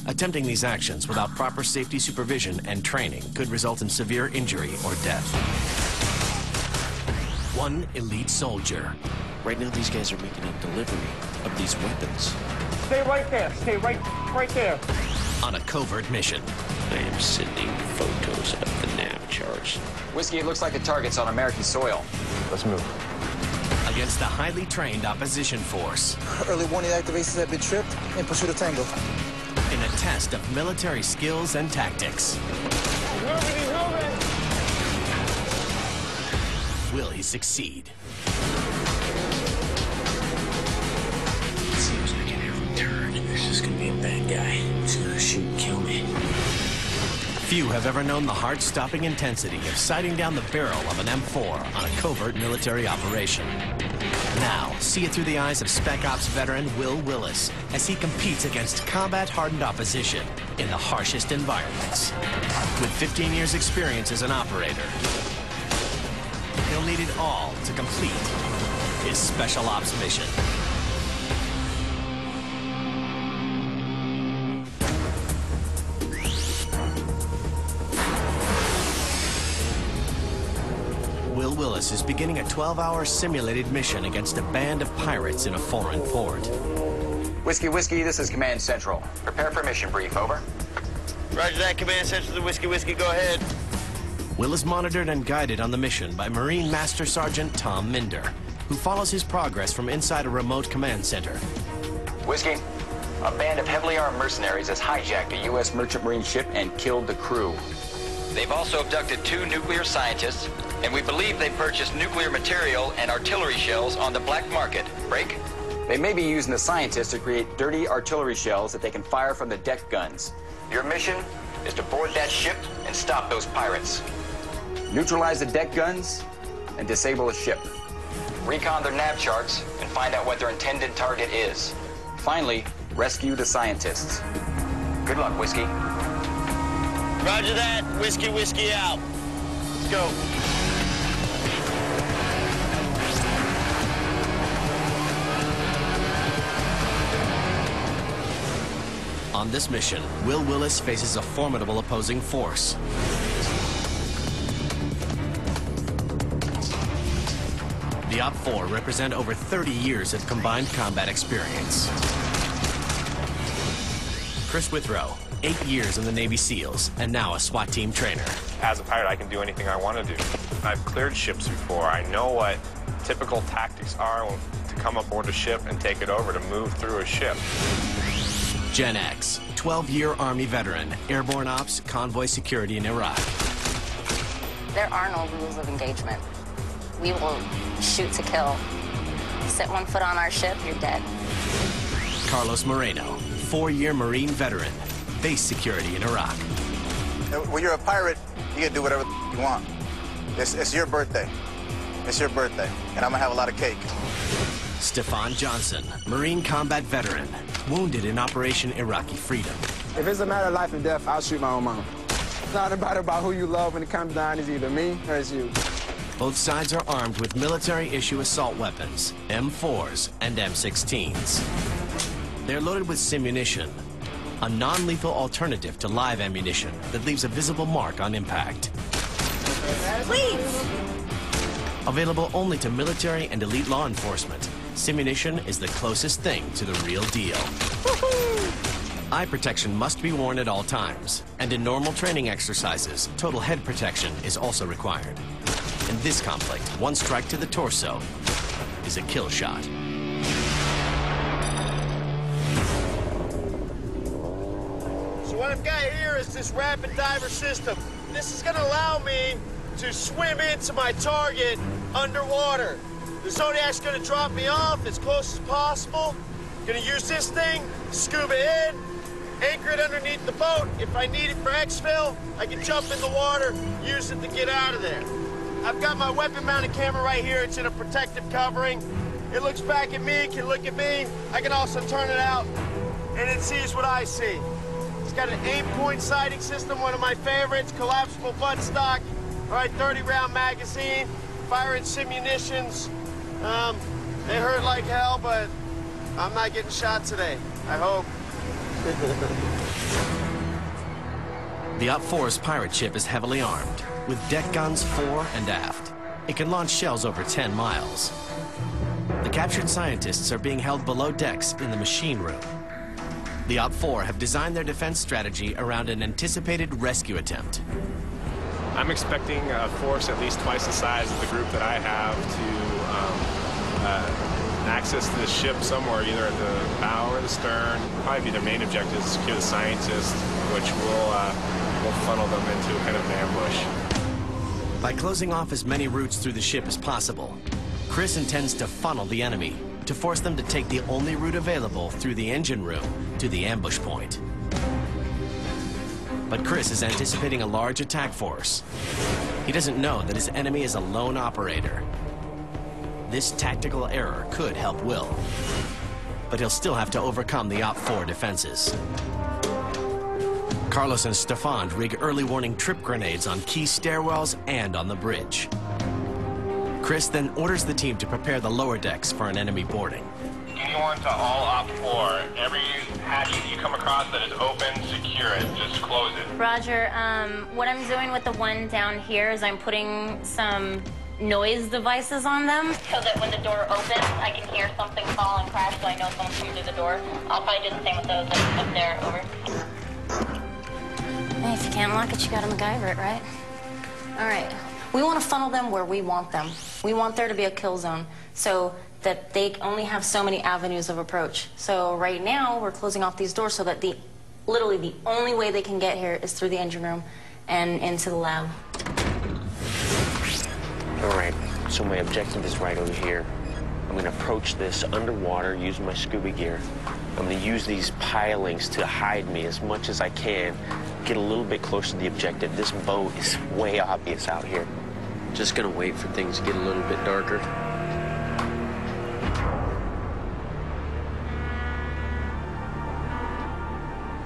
Attempting these actions without proper safety supervision and training could result in severe injury or death. One elite soldier. Right now, these guys are making a delivery of these weapons. Stay right there. Stay right there. On a covert mission. I am sending photos of the nav charts. Whiskey, it looks like the target's on American soil. Let's move. Against the highly trained opposition force. Early warning activations have been tripped in pursuit of Tango. In a test of military skills and tactics. He's moving. Will he succeed? Seems like at every turn, there's just gonna be a bad guy who's gonna shoot and kill me. Few have ever known the heart-stopping intensity of sighting down the barrel of an M4 on a covert military operation. Now, see it through the eyes of Spec Ops veteran Will Willis as he competes against combat-hardened opposition in the harshest environments. With 15 years' experience as an operator, he'll need it all to complete his Special Ops mission. Will Willis is beginning a 12-hour simulated mission against a band of pirates in a foreign port. Whiskey, this is Command Central. Prepare for mission brief, over. Roger that, Command Central to Whiskey, go ahead. Will is monitored and guided on the mission by Marine Master Sergeant Tom Minder, who follows his progress from inside a remote command center. Whiskey, a band of heavily armed mercenaries has hijacked a U.S. merchant marine ship and killed the crew. They've also abducted 2 nuclear scientists, and we believe they purchased nuclear material and artillery shells on the black market. Break? They may be using the scientists to create dirty artillery shells that they can fire from the deck guns. Your mission is to board that ship and stop those pirates. Neutralize the deck guns and disable the ship. Recon their nav charts and find out what their intended target is. Finally, rescue the scientists. Good luck, Whiskey. Roger that, Whiskey out. Let's go. On this mission, Will Willis faces a formidable opposing force. The Op 4 represent over 30 years of combined combat experience. Chris Withrow, 8 years in the Navy SEALs, and now a SWAT team trainer. As a pilot, I can do anything I want to do. I've cleared ships before. I know what typical tactics are to come aboard a ship and take it over, to move through a ship. Gen X, 12-year Army veteran, airborne ops, convoy security in Iraq. There are no rules of engagement. We will shoot to kill. Set one foot on our ship, you're dead. Carlos Moreno, 4-year Marine veteran, base security in Iraq. When you're a pirate, you can do whatever you want. It's your birthday. It's your birthday, and I'm gonna have a lot of cake. Stefan Johnson, Marine combat veteran, wounded in Operation Iraqi Freedom. If it's a matter of life and death, I'll shoot my own mom. It's not about who you love when it comes down. It's either me or it's you. Both sides are armed with military-issue assault weapons, M4s and M16s. They're loaded with simunition, a non-lethal alternative to live ammunition that leaves a visible mark on impact. Please! Available only to military and elite law enforcement, simunition is the closest thing to the real deal. Eye protection must be worn at all times, and in normal training exercises, total head protection is also required. In this conflict, one strike to the torso is a kill shot. So what I've got here is this rapid diver system. This is gonna allow me to swim into my target underwater. The Zodiac's gonna drop me off as close as possible. Gonna use this thing, scuba in, anchor it underneath the boat. If I need it for exfil, I can jump in the water, use it to get out of there. I've got my weapon-mounted camera right here. It's in a protective covering. It looks back at me, can look at me. I can also turn it out, and it sees what I see. It's got an aim-point sighting system, one of my favorites, collapsible buttstock. All right, 30-round magazine, firing simunitions. They hurt like hell, but I'm not getting shot today, I hope. The Op-4's pirate ship is heavily armed, with deck guns fore and aft. It can launch shells over 10 miles. The captured scientists are being held below decks in the machine room. The Op-4 have designed their defense strategy around an anticipated rescue attempt. I'm expecting a force at least twice the size of the group that I have to access this ship somewhere, either at the bow or the stern. Probably be their main objective is to secure the scientists, which will funnel them into kind of an ambush. By closing off as many routes through the ship as possible, Chris intends to funnel the enemy to force them to take the only route available through the engine room to the ambush point. But Chris is anticipating a large attack force. He doesn't know that his enemy is a lone operator. This tactical error could help Will, but he'll still have to overcome the Op-4 defenses. Carlos and Stefan rig early warning trip grenades on key stairwells and on the bridge. Chris then orders the team to prepare the lower decks for an enemy boarding. Anyone to all Op-4, every hatch you come across that is open, secure it, just close it. Roger, what I'm doing with the one down here is I'm putting some noise devices on them so that when the door opens, I can hear something fall and crash so I know someone's coming through the door. I'll probably do the same with those up there, over. Hey, if you can't lock it, you gotta MacGyver it, right? All right. We want to funnel them where we want them. We want there to be a kill zone so that they only have so many avenues of approach. So right now, we're closing off these doors so that literally the only way they can get here is through the engine room and into the lab. All right, so my objective is right over here. I'm gonna approach this underwater using my scuba gear. I'm gonna use these pilings to hide me as much as I can, get a little bit closer to the objective. This boat is way obvious out here. Just gonna wait for things to get a little bit darker.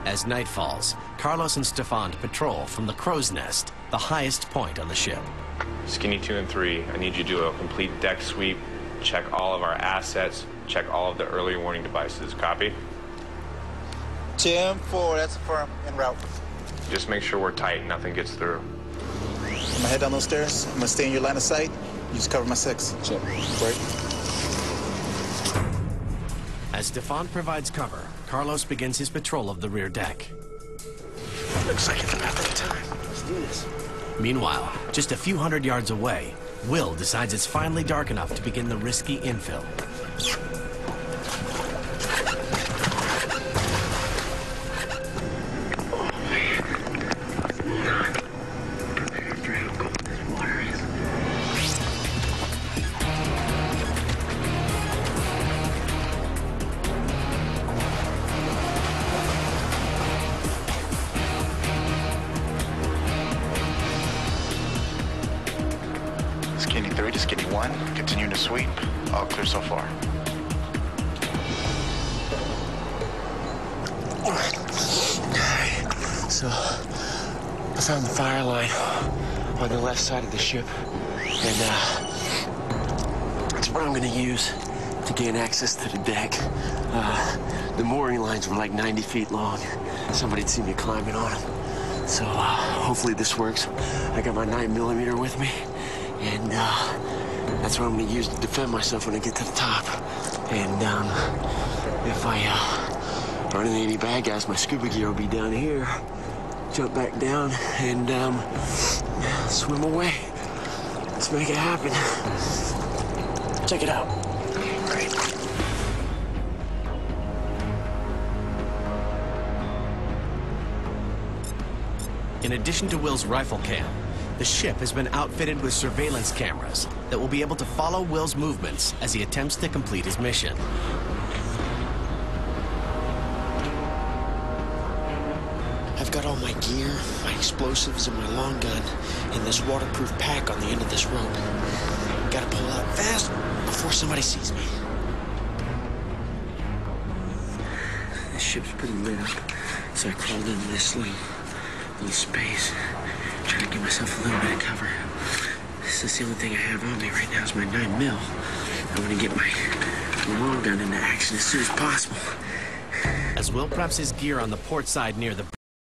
As night falls, Carlos and Stefan patrol from the crow's nest, the highest point on the ship. Skinny 2 and 3, I need you to do a complete deck sweep, check all of our assets, check all of the early warning devices. Copy? Jim 4, that's firm, en route. Just make sure we're tight, nothing gets through. I'm gonna head down those stairs. I'm gonna stay in your line of sight. You just cover my 6. Check. Break. As Stefan provides cover, Carlos begins his patrol of the rear deck. Looks like it's about that time. Let's do this. Meanwhile, just a few hundred yards away, Will decides it's finally dark enough to begin the risky infill. Skinny 3 to Skinny 1, continuing to sweep. All clear so far. So, I found the fire line on the left side of the ship, and it's what I'm gonna use to gain access to the deck. The mooring lines were like 90 feet long. Somebody'd seen me climbing on them. So, hopefully this works. I got my 9mm with me, and that's what I'm gonna use to defend myself when I get to the top. And if I run into any bad guys, my scuba gear will be down here. Jump back down and swim away. Let's make it happen. Check it out. Great. In addition to Will's rifle cam, the ship has been outfitted with surveillance cameras that will be able to follow Will's movements as he attempts to complete his mission. I've got all my gear, my explosives, and my long gun in this waterproof pack on the end of this rope. Gotta pull out fast before somebody sees me. This ship's pretty lit up, so I crawled into this little space, trying to give myself a little bit of cover. This is the only thing I have on me right now is my 9mm. I want to get my long gun into action as soon as possible. As Will preps his gear on the port side near the